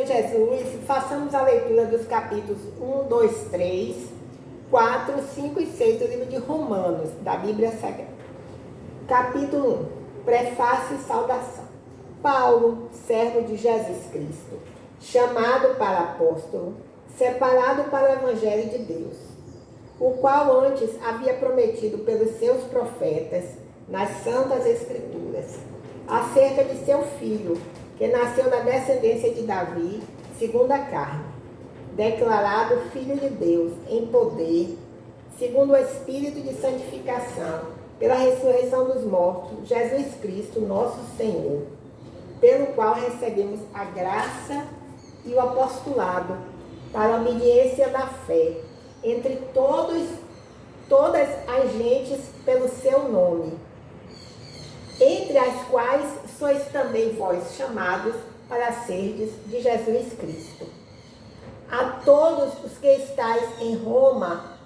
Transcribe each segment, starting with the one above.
Senhor Jesus, façamos a leitura dos capítulos 1, 2, 3, 4, 5 e 6 do livro de Romanos, da Bíblia Sagrada. Capítulo 1, prefácio e saudação. Paulo, servo de Jesus Cristo, chamado para apóstolo, separado para o Evangelho de Deus, o qual antes havia prometido pelos seus profetas nas Santas Escrituras, acerca de seu filho, que nasceu da descendência de Davi, segundo a carne, declarado Filho de Deus em poder, segundo o Espírito de santificação, pela ressurreição dos mortos, Jesus Cristo, nosso Senhor, pelo qual recebemos a graça e o apostolado para a obediência da fé entre todas as gentes pelo seu nome, entre as quais sois também vós chamados para serdes de Jesus Cristo. A todos os que estáis em Roma,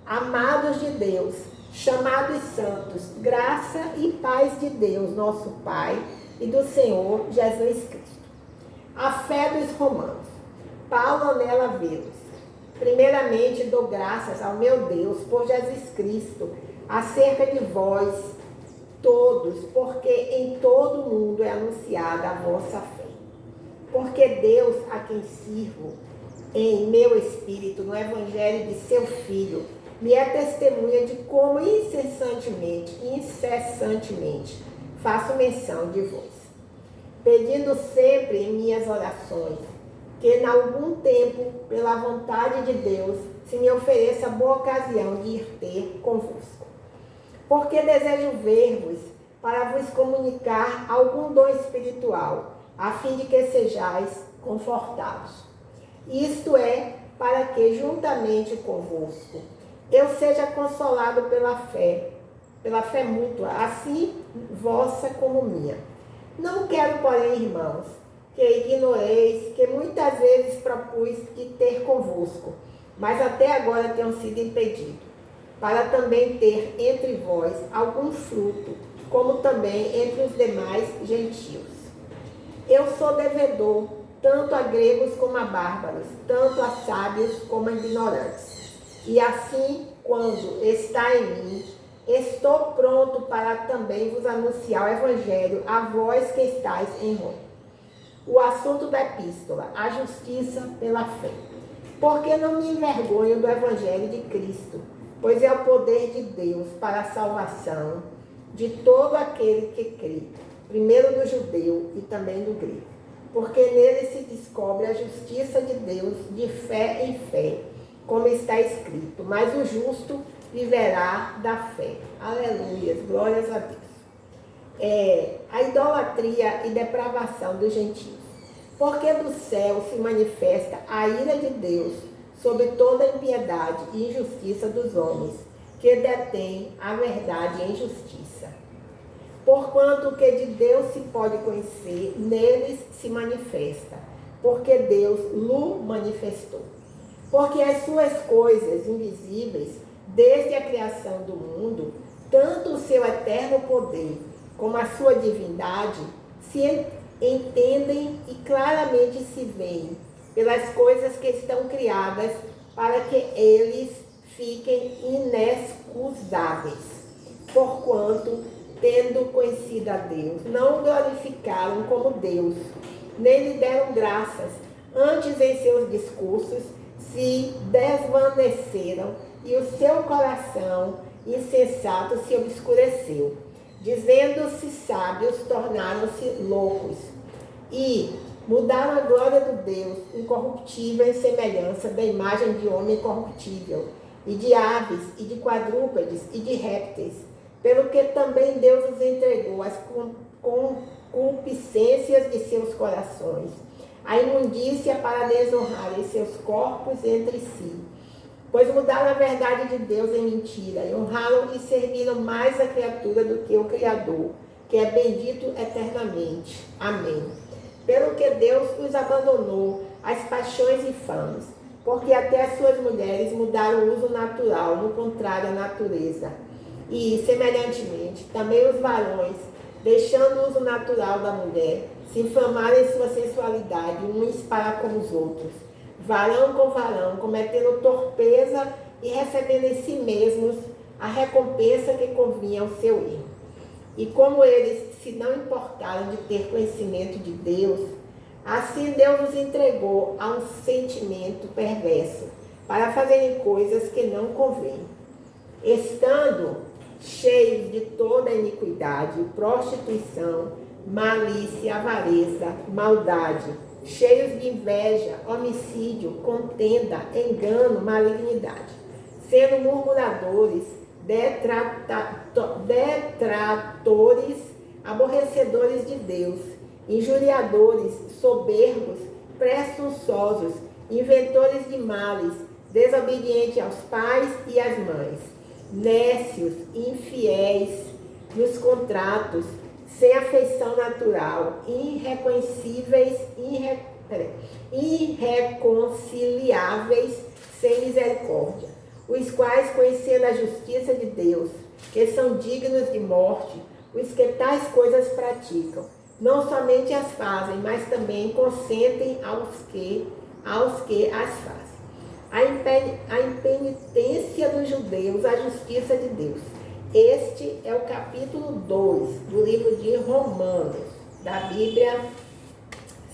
amados de Deus, chamados santos, graça e paz de Deus, nosso Pai, e do Senhor Jesus Cristo. A fé dos romanos. Paulo anela vê-los. Primeiramente dou graças ao meu Deus por Jesus Cristo, acerca de vós todos, porque em todo o mundo é anunciada a vossa fé. Porque Deus, a quem sirvo em meu espírito no Evangelho de seu Filho, me é testemunha de como incessantemente faço menção de vós, pedindo sempre em minhas orações que, em algum tempo, pela vontade de Deus, se me ofereça boa ocasião de ir ter convosco. Porque desejo ver-vos para vos comunicar algum dom espiritual, a fim de que sejais confortados. Isto é, para que, juntamente convosco, eu seja consolado pela fé mútua, assim vossa como minha. Não quero, porém, irmãos, que ignoreis que muitas vezes propus ir ter convosco, mas até agora tenho sido impedido, para também ter entre vós algum fruto, como também entre os demais gentios. Eu sou devedor, tanto a gregos como a bárbaros, tanto a sábios como a ignorantes. E assim, quando está em mim, estou pronto para também vos anunciar o Evangelho a vós que estáis em Roma. O assunto da epístola, a justiça pela fé. Porque não me envergonho do Evangelho de Cristo, pois é o poder de Deus para a salvação de todo aquele que crê, primeiro do judeu e também do grego. Porque nele se descobre a justiça de Deus de fé em fé, como está escrito, mas o justo viverá da fé. Aleluia, glórias a Deus. A idolatria e depravação dos gentios. Porque do céu se manifesta a ira de Deus sobre toda a impiedade e injustiça dos homens, que detêm a verdade em justiça. Porquanto o que de Deus se pode conhecer, neles se manifesta, porque Deus o manifestou. Porque as suas coisas invisíveis, desde a criação do mundo, tanto o seu eterno poder como a sua divindade, se entendem e claramente se veem pelas coisas que estão criadas, para que eles fiquem inexcusáveis. Porquanto, tendo conhecido a Deus, não o glorificaram como Deus, nem lhe deram graças, antes em seus discursos se desvaneceram e o seu coração insensato se obscureceu. Dizendo-se sábios, tornaram-se loucos e mudaram a glória do Deus incorruptível em semelhança da imagem de homem corruptível, e de aves, e de quadrúpedes, e de répteis, pelo que também Deus os entregou às concupiscências de seus corações, a imundícia para desonrarem seus corpos entre si. Pois mudaram a verdade de Deus em mentira, e honraram e serviram mais a criatura do que o Criador, que é bendito eternamente. Amém. Pelo que Deus os abandonou às paixões infames, porque até as suas mulheres mudaram o uso natural, no contrário à natureza. E, semelhantemente, também os varões deixando o uso natural da mulher, se inflamarem em sua sensualidade uns para com os outros, varão com varão, cometendo torpeza e recebendo em si mesmos a recompensa que convinha ao seu erro. E como eles se não importaram de ter conhecimento de Deus, assim Deus os entregou a um sentimento perverso, para fazerem coisas que não convêm, estando cheios de toda iniquidade, prostituição, malícia, avareza, maldade, cheios de inveja, homicídio, contenda, engano, malignidade, sendo murmuradores, detratores, aborrecedores de Deus, injuriadores, soberbos, presunçosos, inventores de males, desobedientes aos pais e às mães, nécios, infiéis nos contratos, sem afeição natural, irreconciliáveis, sem misericórdia, os quais, conhecendo a justiça de Deus, que são dignos de morte, os que tais coisas praticam, não somente as fazem, mas também consentem aos que as fazem. A impenitência dos judeus, a justiça de Deus. Este é o capítulo 2 do livro de Romanos, da Bíblia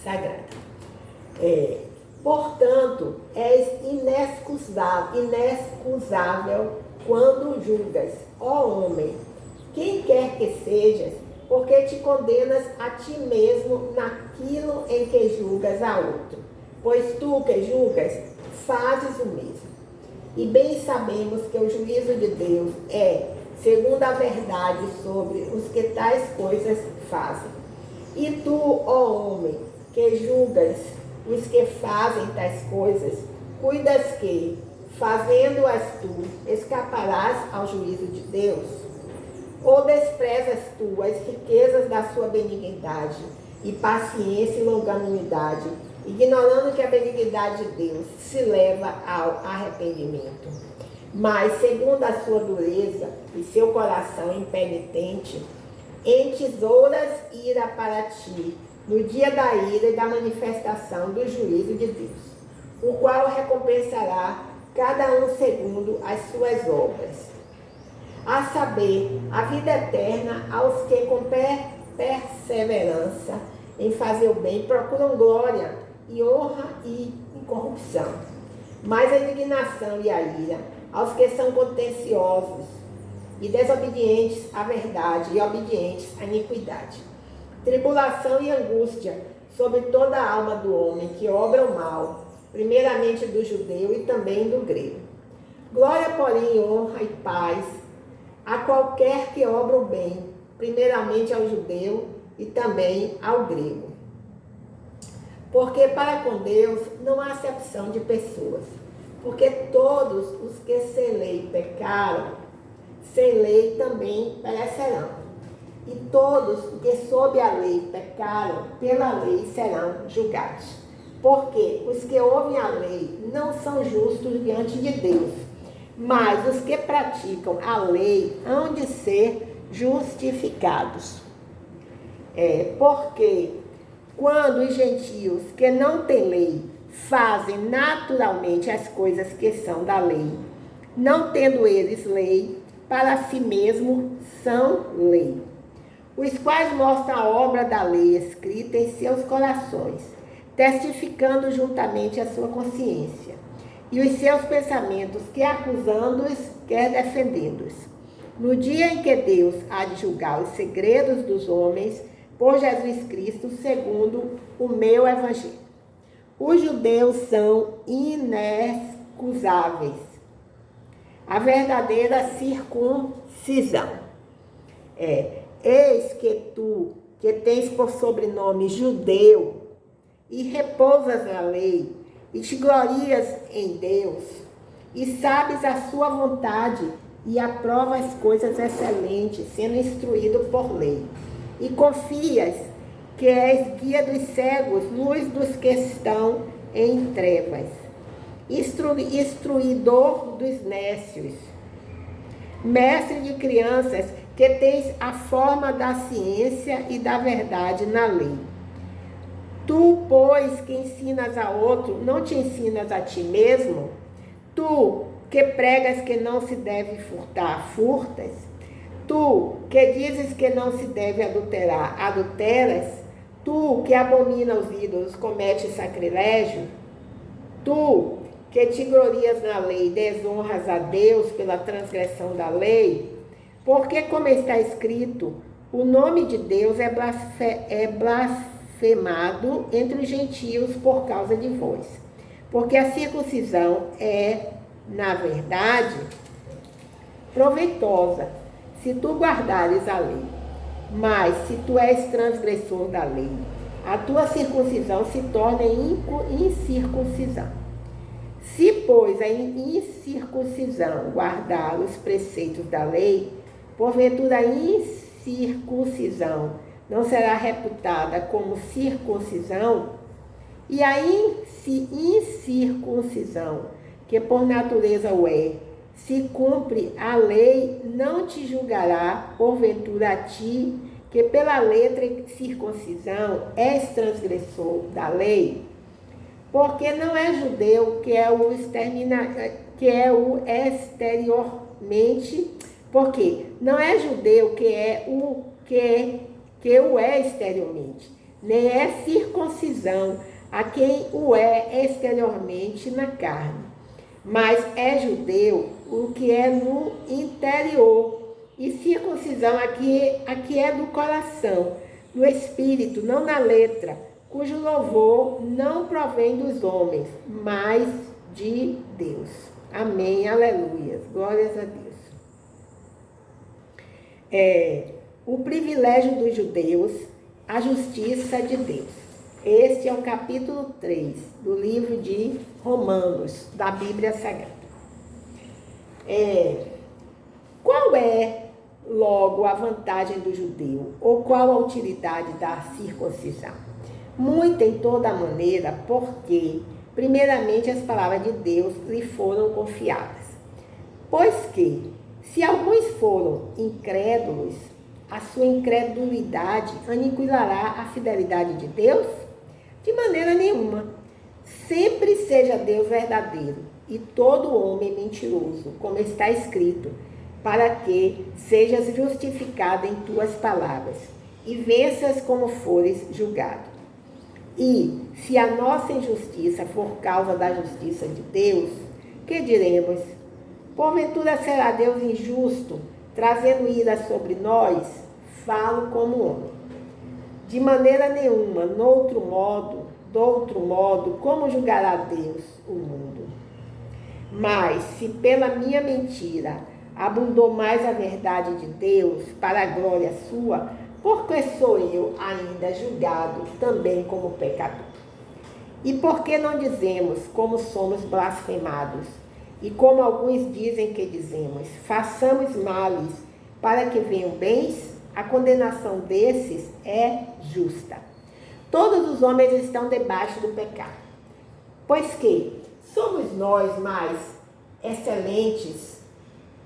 Sagrada. Portanto, és inexcusável quando julgas, ó homem, quem quer que sejas, porque te condenas a ti mesmo naquilo em que julgas a outro. Pois tu que julgas, fazes o mesmo. E bem sabemos que o juízo de Deus é, segundo a verdade, sobre os que tais coisas fazem. E tu, ó homem, que julgas os que fazem tais coisas, cuidas que, fazendo-as tu, escaparás ao juízo de Deus? Ou desprezas tu as riquezas da sua benignidade e paciência e longanimidade, ignorando que a benignidade de Deus se leva ao arrependimento? Mas, segundo a sua dureza e seu coração impenitente, entesouras ira para ti, no dia da ira e da manifestação do juízo de Deus, o qual recompensará cada um segundo as suas obras. A saber, a vida eterna aos que com perseverança em fazer o bem procuram glória e honra e incorrupção. Mas a indignação e a ira aos que são contenciosos e desobedientes à verdade e obedientes à iniquidade. Tribulação e angústia sobre toda a alma do homem que obra o mal, primeiramente do judeu e também do grego. Glória, porém, honra e paz a qualquer que obra o bem, primeiramente ao judeu e também ao grego. Porque para com Deus não há acepção de pessoas, porque todos os que sem lei pecaram, sem lei também perecerão. E todos os que sob a lei pecaram, pela lei serão julgados. Porque os que ouvem a lei não são justos diante de Deus, mas os que praticam a lei hão de ser justificados. Porque quando os gentios que não têm lei fazem naturalmente as coisas que são da lei, não tendo eles lei, para si mesmo são lei, os quais mostram a obra da lei escrita em seus corações, testificando juntamente a sua consciência, e os seus pensamentos, quer acusando-os, quer defendendo-os. No dia em que Deus há de julgar os segredos dos homens, por Jesus Cristo, segundo o meu evangelho. Os judeus são inexcusáveis. A verdadeira circuncisão. Eis que tu, que tens por sobrenome judeu, e repousas na lei, e te glorias em Deus, e sabes a sua vontade, e aprovas coisas excelentes, sendo instruído por lei, e confias que és guia dos cegos, luz dos que estão em trevas, instruidor dos nécios, mestre de crianças, que tens a forma da ciência e da verdade na lei. Tu, pois, que ensinas a outro, não te ensinas a ti mesmo? Tu, que pregas que não se deve furtar, furtas? Tu, que dizes que não se deve adulterar, adulteras? Tu, que abomina os ídolos, comete sacrilégio? Tu, que te glorias na lei, desonras a Deus pela transgressão da lei? Porque, como está escrito, o nome de Deus é blasfemado entre os gentios por causa de vós. Porque a circuncisão é, na verdade, proveitosa, se tu guardares a lei. Mas, se tu és transgressor da lei, a tua circuncisão se torna incircuncisão. Se, pois, a incircuncisão guardar os preceitos da lei, porventura a incircuncisão não será reputada como circuncisão? E a incircuncisão, que por natureza o é, se cumpre a lei, não te julgará, porventura a ti, que pela letra circuncisão és transgressor da lei? Porque não é judeu que é o exteriormente, porque não é judeu que o é exteriormente, nem é circuncisão a quem o é exteriormente na carne, mas é judeu o que é no interior, e circuncisão aqui é do coração, do espírito, não na letra, cujo louvor não provém dos homens, mas de Deus. Amém, aleluia, glórias a Deus. O privilégio dos judeus, a justiça de Deus. Este é o capítulo 3 do livro de Romanos, da Bíblia Sagrada. Qual é, logo, a vantagem do judeu? Ou qual a utilidade da circuncisão? Muita em toda maneira, porque, primeiramente, as palavras de Deus lhe foram confiadas. Pois que, se alguns foram incrédulos, a sua incredulidade aniquilará a fidelidade de Deus? De maneira nenhuma. Sempre seja Deus verdadeiro e todo homem mentiroso, como está escrito, para que sejas justificado em tuas palavras e venças como fores julgado. E, se a nossa injustiça for causa da justiça de Deus, que diremos? Porventura será Deus injusto, trazendo ira sobre nós? Falo como homem. De maneira nenhuma, do outro modo, como julgará Deus o mundo? Mas, se pela minha mentira abundou mais a verdade de Deus, para a glória sua, por que sou eu ainda julgado também como pecador? E por que não dizemos como somos blasfemados? E como alguns dizem que dizemos, façamos males para que venham bens? A condenação desses é justa. Todos os homens estão debaixo do pecado. Pois que somos nós mais excelentes?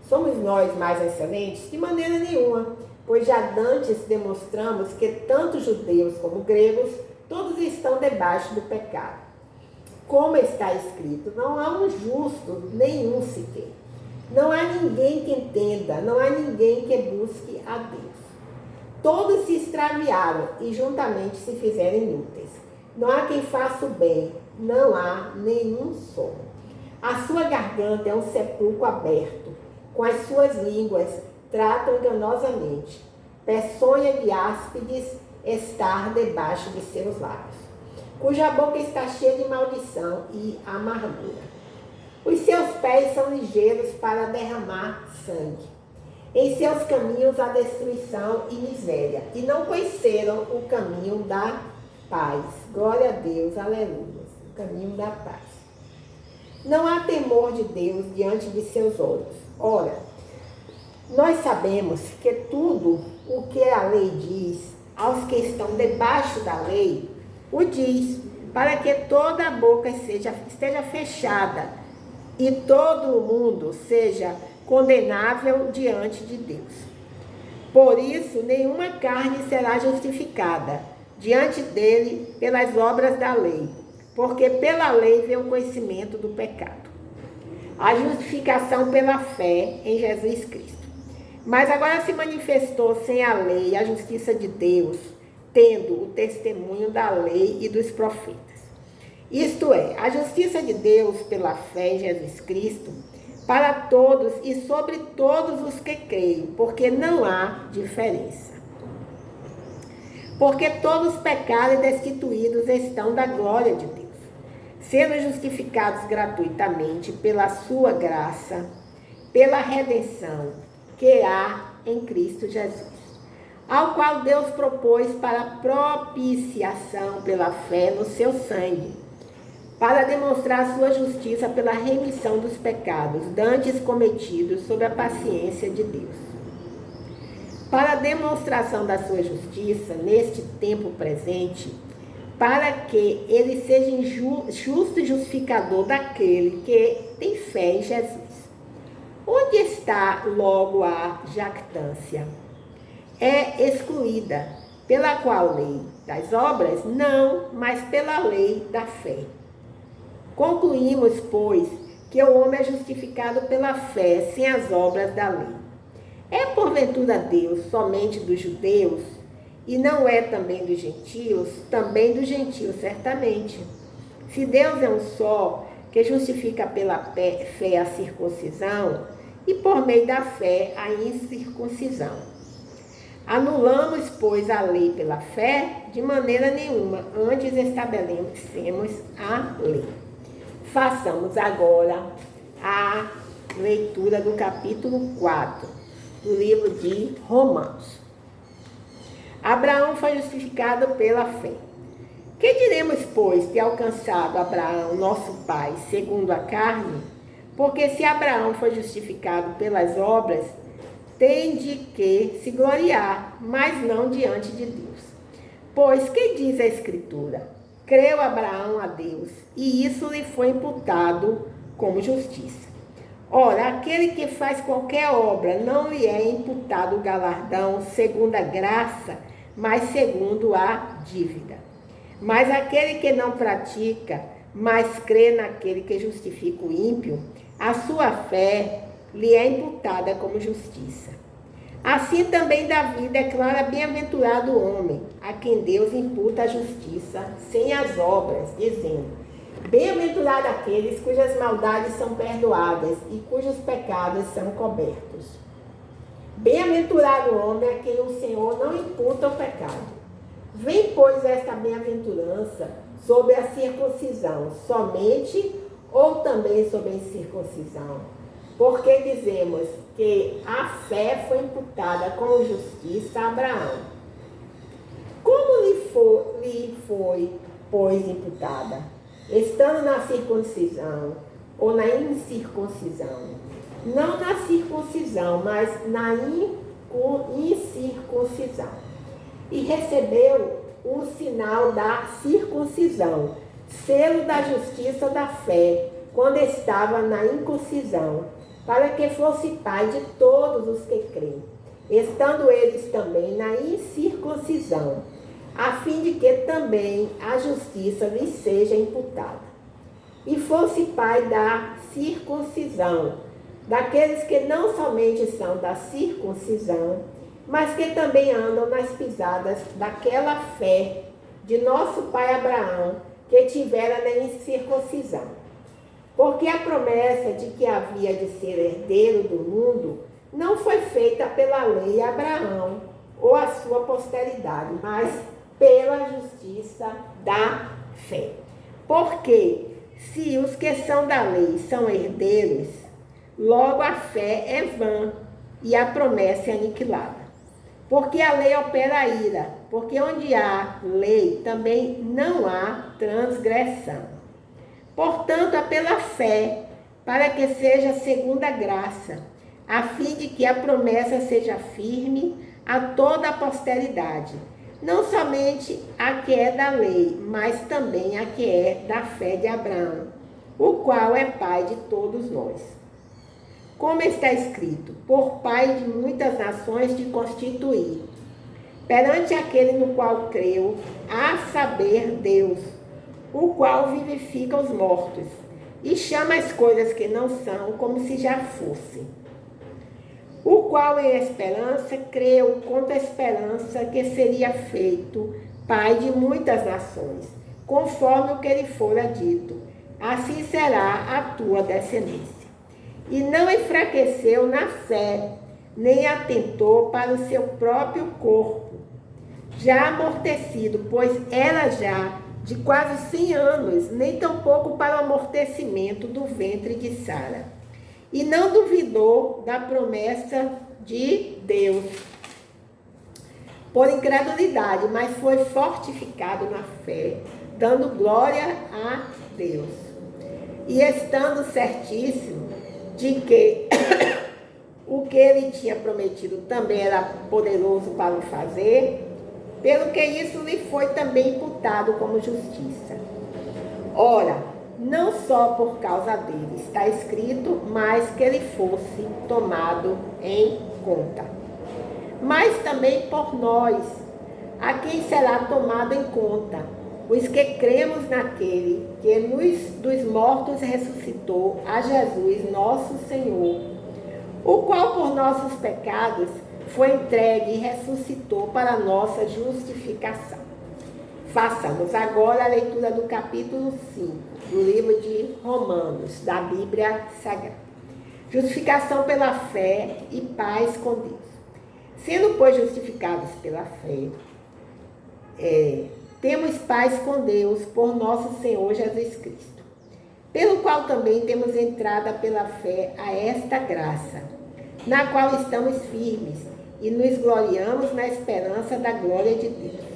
Somos nós mais excelentes? De maneira nenhuma. Pois já dantes demonstramos que tanto judeus como gregos, todos estão debaixo do pecado. Como está escrito, não há um justo, nenhum sequer. Não há ninguém que entenda, não há ninguém que busque a Deus. Todos se extraviaram e juntamente se fizeram inúteis. Não há quem faça o bem, não há nenhum só. A sua garganta é um sepulcro aberto, com as suas línguas tratam enganosamente. Peçonha de áspides estar debaixo de seus lábios, cuja boca está cheia de maldição e amargura. Os seus pés são ligeiros para derramar sangue. Em seus caminhos há destruição e miséria, e não conheceram o caminho da paz. Glória a Deus, aleluia, o caminho da paz. Não há temor de Deus diante de seus olhos. Ora, nós sabemos que tudo o que a lei diz aos que estão debaixo da lei, o diz, para que toda a boca esteja fechada e todo o mundo seja condenável diante de Deus. Por isso, nenhuma carne será justificada diante dele pelas obras da lei, porque pela lei vem o conhecimento do pecado. A justificação pela fé em Jesus Cristo. Mas agora se manifestou sem a lei a justiça de Deus, tendo o testemunho da lei e dos profetas. Isto é, a justiça de Deus pela fé em Jesus Cristo, para todos e sobre todos os que creem, porque não há diferença. Porque todos pecaram e destituídos estão da glória de Deus, sendo justificados gratuitamente pela sua graça, pela redenção que há em Cristo Jesus, ao qual Deus propôs para propiciação pela fé no seu sangue, para demonstrar sua justiça pela remissão dos pecados dantes cometidos sob a paciência de Deus. Para a demonstração da sua justiça neste tempo presente, para que ele seja justo e justificador daquele que tem fé em Jesus. Onde está logo a jactância? É excluída. Pela qual lei? Das obras? Não, mas pela lei da fé. Concluímos, pois, que o homem é justificado pela fé, sem as obras da lei. É porventura Deus somente dos judeus? E não é também dos gentios? Também dos gentios, certamente. Se Deus é um só, que justifica pela fé a circuncisão, e por meio da fé a incircuncisão. Anulamos, pois, a lei pela fé? De maneira nenhuma, antes estabelecemos a lei. Façamos agora a leitura do capítulo 4 do livro de Romanos. Abraão foi justificado pela fé. Que diremos, pois, ter alcançado Abraão, nosso pai, segundo a carne? Porque se Abraão foi justificado pelas obras, tem de que se gloriar, mas não diante de Deus. Pois que diz a Escritura? Creu Abraão a Deus, e isso lhe foi imputado como justiça. Ora, aquele que faz qualquer obra não lhe é imputado o galardão segundo a graça, mas segundo a dívida. Mas aquele que não pratica, mas crê naquele que justifica o ímpio, a sua fé lhe é imputada como justiça. Assim também Davi declara bem-aventurado o homem, a quem Deus imputa a justiça sem as obras, dizendo: bem-aventurado aqueles cujas maldades são perdoadas e cujos pecados são cobertos. Bem-aventurado o homem a quem o Senhor não imputa o pecado. Vem, pois, esta bem-aventurança sobre a circuncisão somente ou também sobre a incircuncisão? Porque dizemos que a fé foi imputada como justiça a Abraão. Como lhe foi, pois, imputada? Estando na circuncisão ou na incircuncisão? Não na circuncisão, mas na incircuncisão. E recebeu o sinal da circuncisão, selo da justiça da fé, quando estava na inconcisão, para que fosse pai de todos os que creem, estando eles também na incircuncisão, a fim de que também a justiça lhe seja imputada. E fosse pai da circuncisão, daqueles que não somente são da circuncisão, mas que também andam nas pisadas daquela fé de nosso pai Abraão, que tivera na incircuncisão. Porque a promessa de que havia de ser herdeiro do mundo não foi feita pela lei a Abraão ou a sua posteridade, mas pela justiça da fé. Porque se os que são da lei são herdeiros, logo a fé é vã e a promessa é aniquilada. Porque a lei opera a ira, porque onde há lei também não há transgressão. Portanto, é pela fé, para que seja segundo a graça, a fim de que a promessa seja firme a toda a posteridade, não somente a que é da lei, mas também a que é da fé de Abraão, o qual é pai de todos nós. Como está escrito, por pai de muitas nações te constituí, perante aquele no qual creu, a saber, Deus, o qual vivifica os mortos, e chama as coisas que não são como se já fossem. O qual em esperança creu contra a esperança que seria feito pai de muitas nações, conforme o que lhe fora dito, assim será a tua descendência. E não enfraqueceu na fé, nem atentou para o seu próprio corpo, já amortecido, pois era já de quase 100 anos, nem tampouco para o amortecimento do ventre de Sara. E não duvidou da promessa de Deus por incredulidade, mas foi fortificado na fé, dando glória a Deus. E estando certíssimo de que o que ele tinha prometido também era poderoso para o fazer, pelo que isso lhe foi também imputado como justiça. Ora, não só por causa dele está escrito, mas que ele fosse tomado em conta, mas também por nós, a quem será tomado em conta, os que cremos naquele que dos mortos ressuscitou, a Jesus nosso Senhor, o qual por nossos pecados foi entregue e ressuscitou para a nossa justificação. Façamos agora a leitura do capítulo 5, do livro de Romanos, da Bíblia Sagrada. Justificação pela fé e paz com Deus. Sendo, pois, justificados pela fé, temos paz com Deus por nosso Senhor Jesus Cristo, pelo qual também temos entrada pela fé a esta graça, na qual estamos firmes e nos gloriamos na esperança da glória de Deus.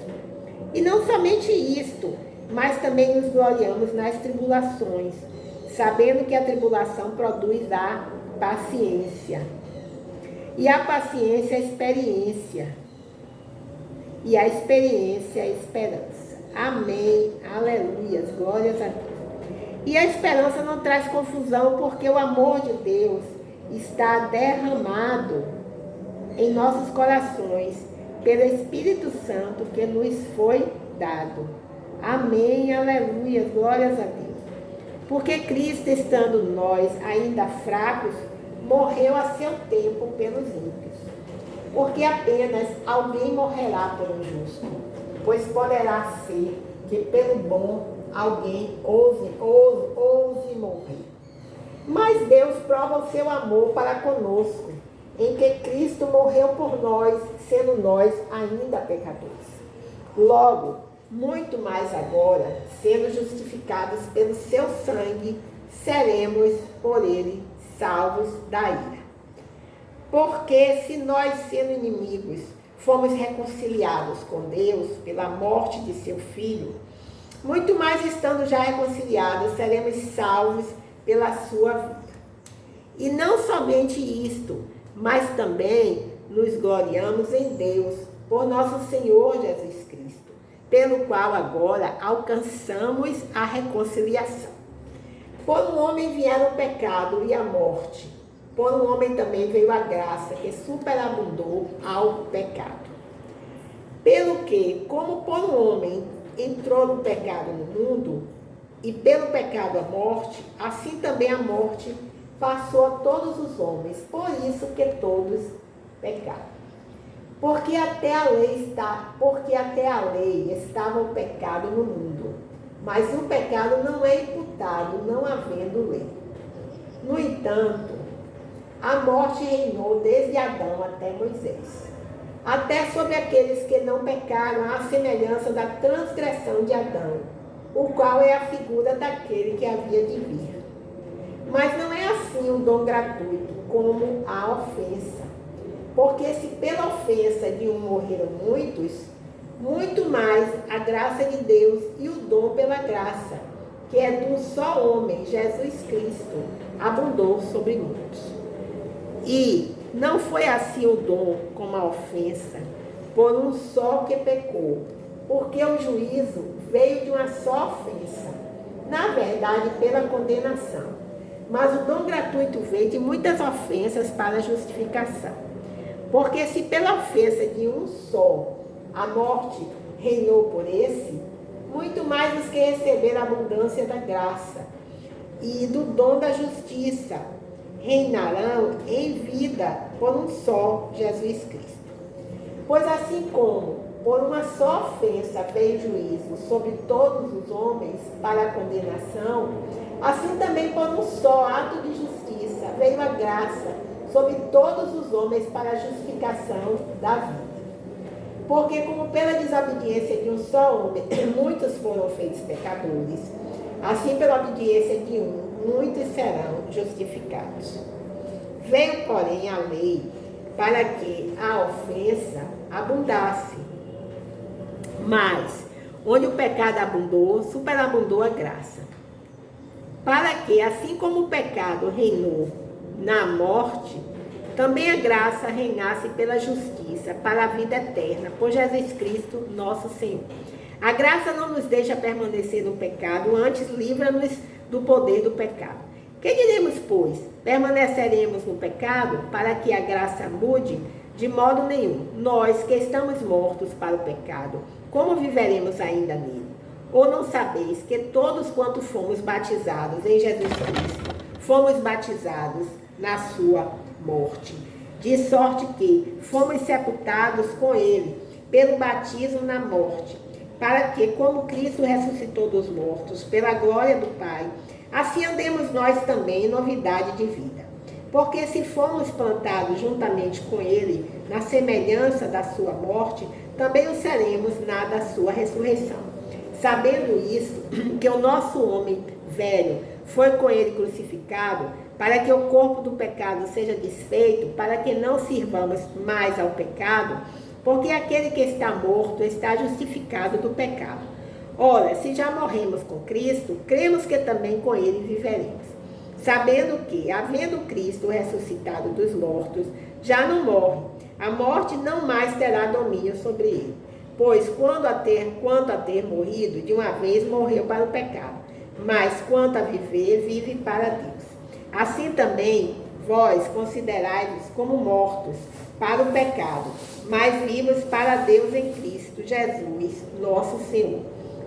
E não somente isto, mas também nos gloriamos nas tribulações, sabendo que a tribulação produz a paciência, e a paciência a experiência, e a experiência a esperança. Amém, aleluias, glórias a Deus. E a esperança não traz confusão, porque o amor de Deus está derramado em nossos corações pelo Espírito Santo que nos foi dado. Amém, aleluia, glórias a Deus. Porque Cristo, estando nós ainda fracos, morreu a seu tempo pelos ímpios. Porque apenas alguém morrerá por um justo, pois poderá ser que pelo bom alguém ouse morrer. Mas Deus prova o seu amor para conosco, em que Cristo morreu por nós, sendo nós ainda pecadores. Logo, muito mais agora, sendo justificados pelo seu sangue, seremos por ele salvos da ira. Porque se nós, sendo inimigos, fomos reconciliados com Deus pela morte de seu Filho, muito mais estando já reconciliados, seremos salvos pela sua vida. E não somente isto, mas também nos gloriamos em Deus, por nosso Senhor Jesus Cristo, pelo qual agora alcançamos a reconciliação. Por um homem vieram o pecado e a morte, por um homem também veio a graça, que superabundou ao pecado. Pelo que, como por um homem entrou o pecado no mundo, e pelo pecado a morte, assim também a morte passou a todos os homens, por isso que todos pecaram. Porque até a lei estava o pecado no mundo, mas o pecado não é imputado, não havendo lei. No entanto, a morte reinou desde Adão até Moisés, até sobre aqueles que não pecaram, à semelhança da transgressão de Adão, o qual é a figura daquele que havia de vir. Mas não é assim o dom gratuito, como a ofensa. Porque se pela ofensa de um morreram muitos, muito mais a graça de Deus e o dom pela graça, que é de um só homem, Jesus Cristo, abundou sobre muitos. E não foi assim o dom como a ofensa, por um só que pecou, porque o juízo veio de uma só ofensa, na verdade pela condenação. Mas o dom gratuito veio de muitas ofensas para a justificação. Porque se pela ofensa de um só a morte reinou por esse, muito mais os que receberam a abundância da graça e do dom da justiça reinarão em vida por um só, Jesus Cristo. Pois assim como por uma só ofensa veio juízo sobre todos os homens para a condenação, assim também por um só ato de justiça veio a graça sobre todos os homens para a justificação da vida. Porque como pela desobediência de um só homem, muitos foram feitos pecadores, assim pela obediência de um, muitos serão justificados. Veio, porém, a lei para que a ofensa abundasse. Mas, onde o pecado abundou, superabundou a graça. Para que, assim como o pecado reinou na morte, também a graça reinasse pela justiça, para a vida eterna, por Jesus Cristo, nosso Senhor. A graça não nos deixa permanecer no pecado, antes livra-nos do poder do pecado. Que diremos, pois? Permaneceremos no pecado para que a graça mude? De modo nenhum. Nós que estamos mortos para o pecado, como viveremos ainda nele? Ou não sabeis que todos quanto fomos batizados em Jesus Cristo, fomos batizados na sua morte? De sorte que fomos sepultados com ele pelo batismo na morte, para que, como Cristo ressuscitou dos mortos pela glória do Pai, assim andemos nós também em novidade de vida. Porque se fomos plantados juntamente com ele na semelhança da sua morte, também o seremos na da sua ressurreição. Sabendo isso, que o nosso homem velho foi com ele crucificado, para que o corpo do pecado seja desfeito, para que não sirvamos mais ao pecado, porque aquele que está morto está justificado do pecado. Ora, se já morremos com Cristo, cremos que também com ele viveremos. Sabendo que, havendo Cristo ressuscitado dos mortos, já não morre. A morte não mais terá domínio sobre ele. Pois quanto a ter morrido, de uma vez morreu para o pecado. Mas quanto a viver, vive para Deus. Assim também, vós considerai-vos como mortos para o pecado, mas vivos para Deus em Cristo Jesus, nosso Senhor.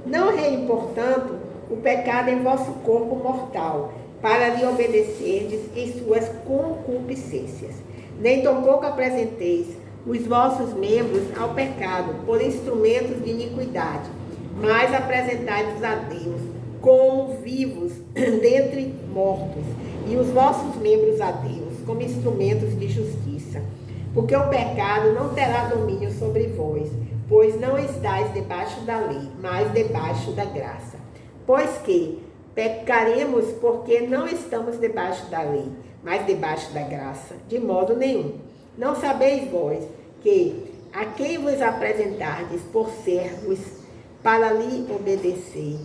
Não reine, portanto, o pecado em vosso corpo mortal, para lhe obedecerdes em suas concupiscências. Nem tampouco apresenteis os vossos membros ao pecado por instrumentos de iniquidade, mas apresentai-vos a Deus como vivos dentre mortos, e os vossos membros a Deus como instrumentos de justiça. Porque o pecado não terá domínio sobre vós, pois não estáis debaixo da lei, mas debaixo da graça. Pois que pecaremos porque não estamos debaixo da lei, mas debaixo da graça? De modo nenhum. Não sabeis vós que a quem vos apresentardes por servos para lhe obedecer,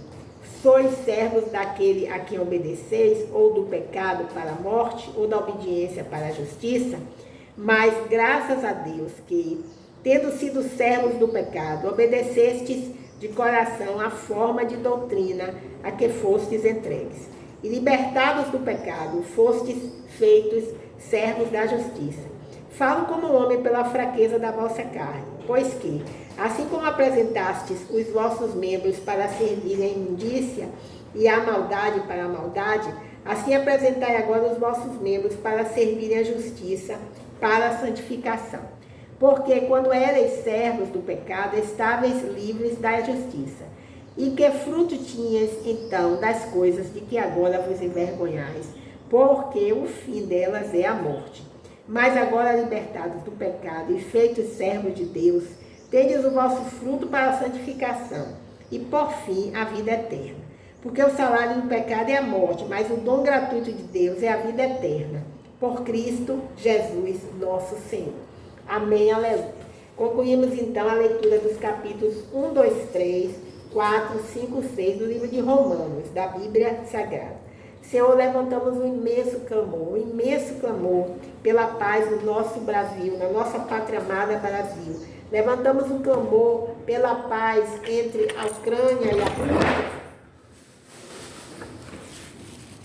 sois servos daquele a quem obedeceis, ou do pecado para a morte, ou da obediência para a justiça? Mas graças a Deus que, tendo sido servos do pecado, obedecestes de coração a forma de doutrina a que fostes entregues. E libertados do pecado, fostes feitos servos da justiça. Falo como homem pela fraqueza da vossa carne, pois que, assim como apresentastes os vossos membros para servirem à imundícia e à maldade para a maldade, assim apresentai agora os vossos membros para servirem à justiça para a santificação. Porque quando erais servos do pecado, estáveis livres da justiça. E que fruto tinhas então das coisas de que agora vos envergonhais? Porque o fim delas é a morte. Mas agora libertados do pecado e feitos servos de Deus, tendes o vosso fruto para a santificação, e por fim a vida eterna. Porque o salário do pecado é a morte, mas o dom gratuito de Deus é a vida eterna, por Cristo Jesus, nosso Senhor. Amém, aleluia. Concluímos então a leitura dos capítulos 1, 2, 3, 4, 5, 6 do livro de Romanos, da Bíblia Sagrada. Senhor, levantamos um imenso clamor pela paz no nosso Brasil, na nossa pátria amada Brasil. Levantamos um clamor pela paz entre a Ucrânia e a Rússia.